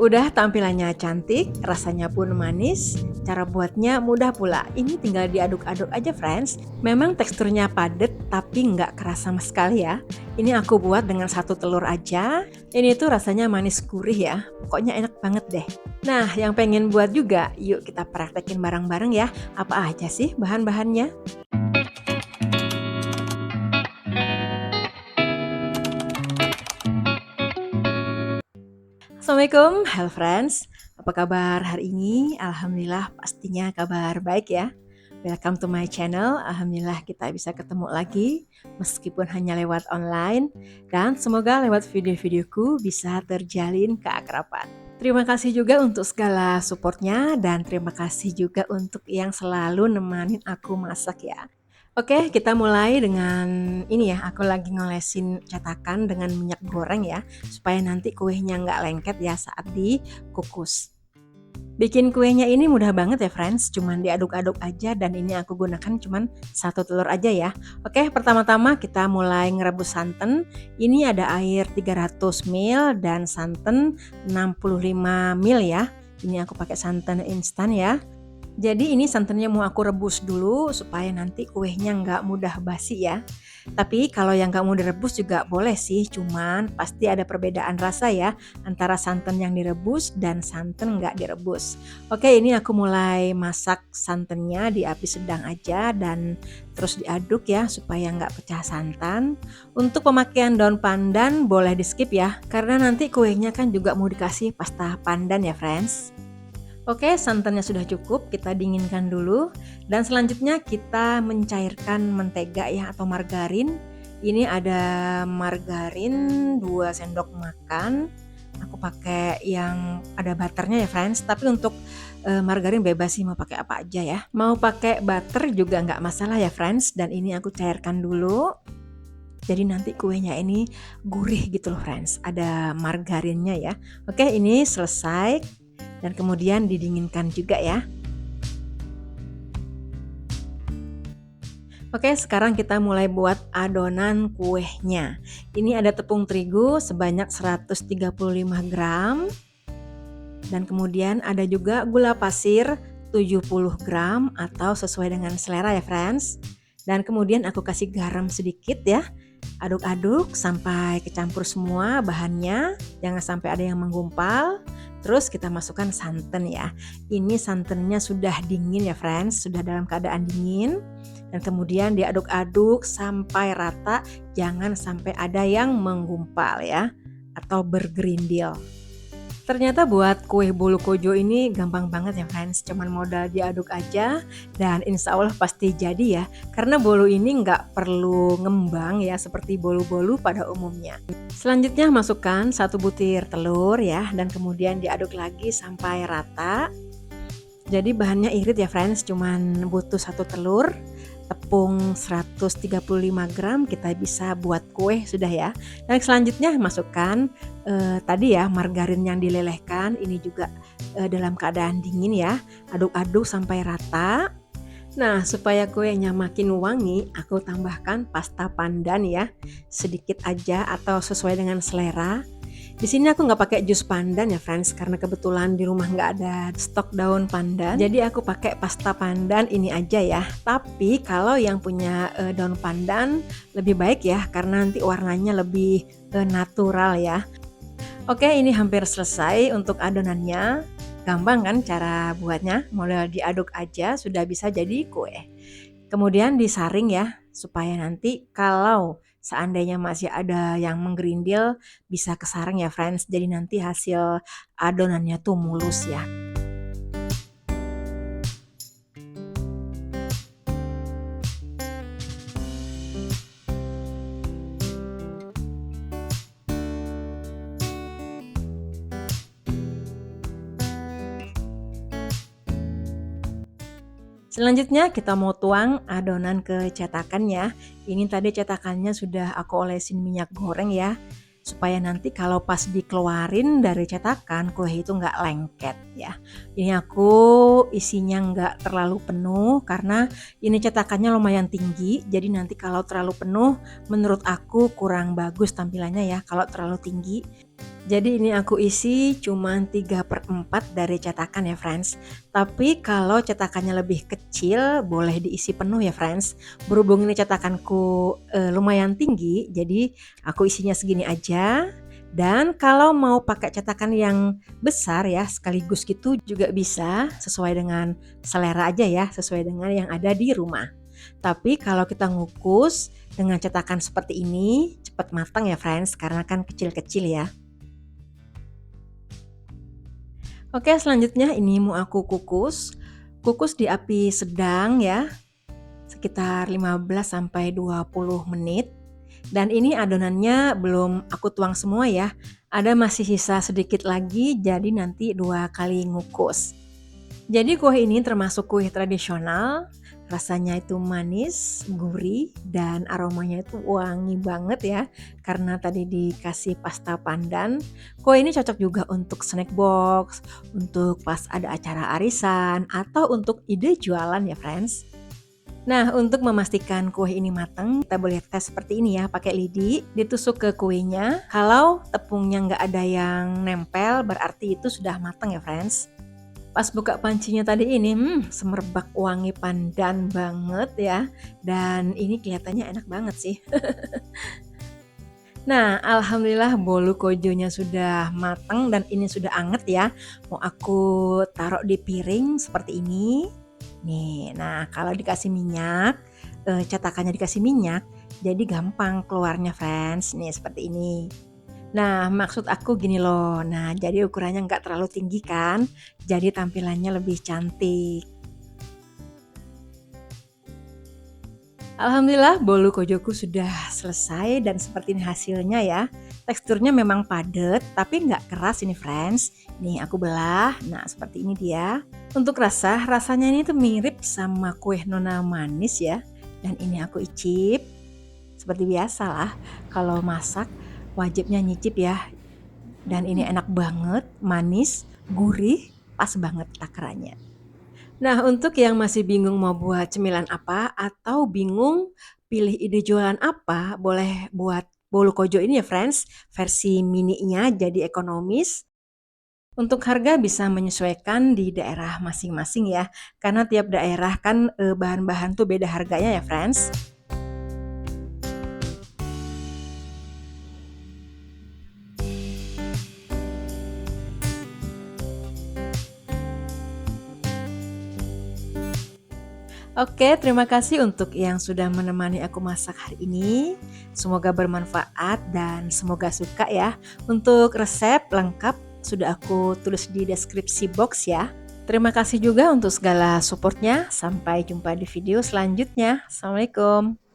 Udah tampilannya cantik, rasanya pun manis, cara buatnya mudah pula. Ini tinggal diaduk-aduk aja friends. Memang teksturnya padat tapi nggak keras sama sekali ya. Ini aku buat dengan 1 telur aja. Ini tuh rasanya manis gurih ya. Pokoknya enak banget deh. Nah, yang pengen buat juga, yuk kita praktekin bareng-bareng ya. Apa aja sih bahan-bahannya? Assalamualaikum, hello friends. Apa kabar hari ini? Alhamdulillah pastinya kabar baik ya. Welcome to my channel. Alhamdulillah kita bisa ketemu lagi meskipun hanya lewat online dan semoga lewat video-videoku bisa terjalin keakraban. Terima kasih juga untuk segala supportnya dan terima kasih juga untuk yang selalu nemanin aku masak ya. Oke, kita mulai dengan ini ya, aku lagi ngolesin cetakan dengan minyak goreng ya, supaya nanti kuenya nggak lengket ya saat dikukus. Bikin kuenya ini mudah banget ya friends, cuman diaduk-aduk aja dan ini aku gunakan cuman 1 telur aja ya. Oke, pertama-tama kita mulai ngerebus santan. Ini ada air 300 ml dan santan 65 ml ya. Ini aku pakai santan instan ya. Jadi ini santannya mau aku rebus dulu supaya nanti kuenya nggak mudah basi ya. Tapi kalau yang nggak mau direbus juga boleh sih, cuman pasti ada perbedaan rasa ya antara santan yang direbus dan santan nggak direbus. Oke, ini aku mulai masak santannya di api sedang aja dan terus diaduk ya supaya nggak pecah santan. Untuk pemakaian daun pandan boleh di skip ya, karena nanti kuenya kan juga mau dikasih pasta pandan ya friends. Oke, santannya sudah cukup, kita dinginkan dulu. Dan selanjutnya kita mencairkan mentega ya atau margarin. Ini ada margarin 2 sendok makan. Aku pakai yang ada butternya ya friends, tapi untuk margarin bebas sih mau pakai apa aja ya. Mau pakai butter juga nggak masalah ya friends. Dan ini aku cairkan dulu. Jadi nanti kuenya ini gurih gitu loh friends, ada margarinnya ya. Oke, ini selesai. Dan kemudian didinginkan juga ya. Oke, sekarang kita mulai buat adonan kuenya. Ini ada tepung terigu sebanyak 135 gram. Dan kemudian ada juga gula pasir 70 gram atau sesuai dengan selera ya friends. Dan kemudian aku kasih garam sedikit ya. Aduk-aduk sampai kecampur semua bahannya, jangan sampai ada yang menggumpal. Terus kita masukkan santan ya. Ini santannya sudah dingin ya friends, sudah dalam keadaan dingin. Dan kemudian diaduk-aduk sampai rata, jangan sampai ada yang menggumpal ya atau bergerindil. Ternyata buat kue bolu kojo ini gampang banget ya friends, cuman modal diaduk aja dan insya Allah pasti jadi ya, karena bolu ini nggak perlu ngembang ya seperti bolu-bolu pada umumnya. Selanjutnya masukkan 1 butir telur ya dan kemudian diaduk lagi sampai rata. Jadi bahannya irit ya friends, cuman butuh 1 telur. Tepung 135 gram kita bisa buat kue sudah ya. Dan selanjutnya masukkan tadi ya margarin yang dilelehkan, ini juga dalam keadaan dingin ya. Aduk-aduk sampai rata. Nah, supaya kuenya makin wangi, aku tambahkan pasta pandan ya. Sedikit aja atau sesuai dengan selera. Di sini aku nggak pakai jus pandan ya friends, karena kebetulan di rumah nggak ada stok daun pandan. Jadi aku pakai pasta pandan ini aja ya. Tapi kalau yang punya daun pandan lebih baik ya, karena nanti warnanya lebih natural ya. Oke, ini hampir selesai untuk adonannya. Gampang kan cara buatnya? Modal diaduk aja sudah bisa jadi kue. Kemudian disaring ya, supaya nanti kalau seandainya masih ada yang menggerindil bisa kesaring ya friends. Jadi nanti hasil adonannya tuh mulus ya. Selanjutnya kita mau tuang adonan ke cetakannya. Ini tadi cetakannya sudah aku olesin minyak goreng ya, supaya nanti kalau pas dikeluarin dari cetakan kue itu nggak lengket ya. Ini aku isinya nggak terlalu penuh karena ini cetakannya lumayan tinggi, jadi nanti kalau terlalu penuh menurut aku kurang bagus tampilannya ya kalau terlalu tinggi. Jadi ini aku isi cuman 3/4 dari cetakan ya friends. Tapi kalau cetakannya lebih kecil boleh diisi penuh ya friends. Berhubung ini cetakanku lumayan tinggi, jadi aku isinya segini aja. Dan kalau mau pakai cetakan yang besar ya sekaligus gitu juga bisa, sesuai dengan selera aja ya, sesuai dengan yang ada di rumah. Tapi kalau kita ngukus dengan cetakan seperti ini cepat matang ya friends, karena kan kecil-kecil ya. Oke, selanjutnya ini mau aku kukus. Kukus di api sedang ya, sekitar 15 sampai 20 menit. Dan ini adonannya belum aku tuang semua ya. Ada masih sisa sedikit lagi, jadi nanti 2 kali ngukus. Jadi kue ini termasuk kue tradisional, rasanya itu manis, gurih, dan aromanya itu wangi banget ya. Karena tadi dikasih pasta pandan, kue ini cocok juga untuk snack box, untuk pas ada acara arisan, atau untuk ide jualan ya friends. Nah, untuk memastikan kue ini matang, kita boleh tes seperti ini ya, pakai lidi, ditusuk ke kuenya. Kalau tepungnya nggak ada yang nempel, berarti itu sudah matang ya friends. Pas buka pancinya tadi ini, semerbak wangi pandan banget ya, dan ini kelihatannya enak banget sih. Nah, alhamdulillah bolu kojonya sudah matang dan ini sudah anget ya. Mau aku taruh di piring seperti ini. Nih, nah kalau dikasih minyak, cetakannya dikasih minyak, jadi gampang keluarnya friends, nih seperti ini. Nah, maksud aku gini loh, nah jadi ukurannya nggak terlalu tinggi kan, jadi tampilannya lebih cantik. Alhamdulillah bolu kojoku sudah selesai dan seperti ini hasilnya ya. Teksturnya memang padat tapi nggak keras ini friends. Nih aku belah, nah seperti ini dia. Untuk rasanya ini tuh mirip sama kue nona manis ya. Dan ini aku icip. Seperti biasa lah, kalau masak wajibnya nyicip ya. Dan ini enak banget, manis, gurih, pas banget takarannya. Nah, untuk yang masih bingung mau buat cemilan apa atau bingung pilih ide jualan apa, boleh buat bolu kojo ini ya friends, versi mininya jadi ekonomis. Untuk harga bisa menyesuaikan di daerah masing-masing ya, karena tiap daerah kan bahan-bahan tuh beda harganya ya friends. Oke, terima kasih untuk yang sudah menemani aku masak hari ini. Semoga bermanfaat dan semoga suka ya. Untuk resep lengkap sudah aku tulis di deskripsi box ya. Terima kasih juga untuk segala supportnya. Sampai jumpa di video selanjutnya. Assalamualaikum.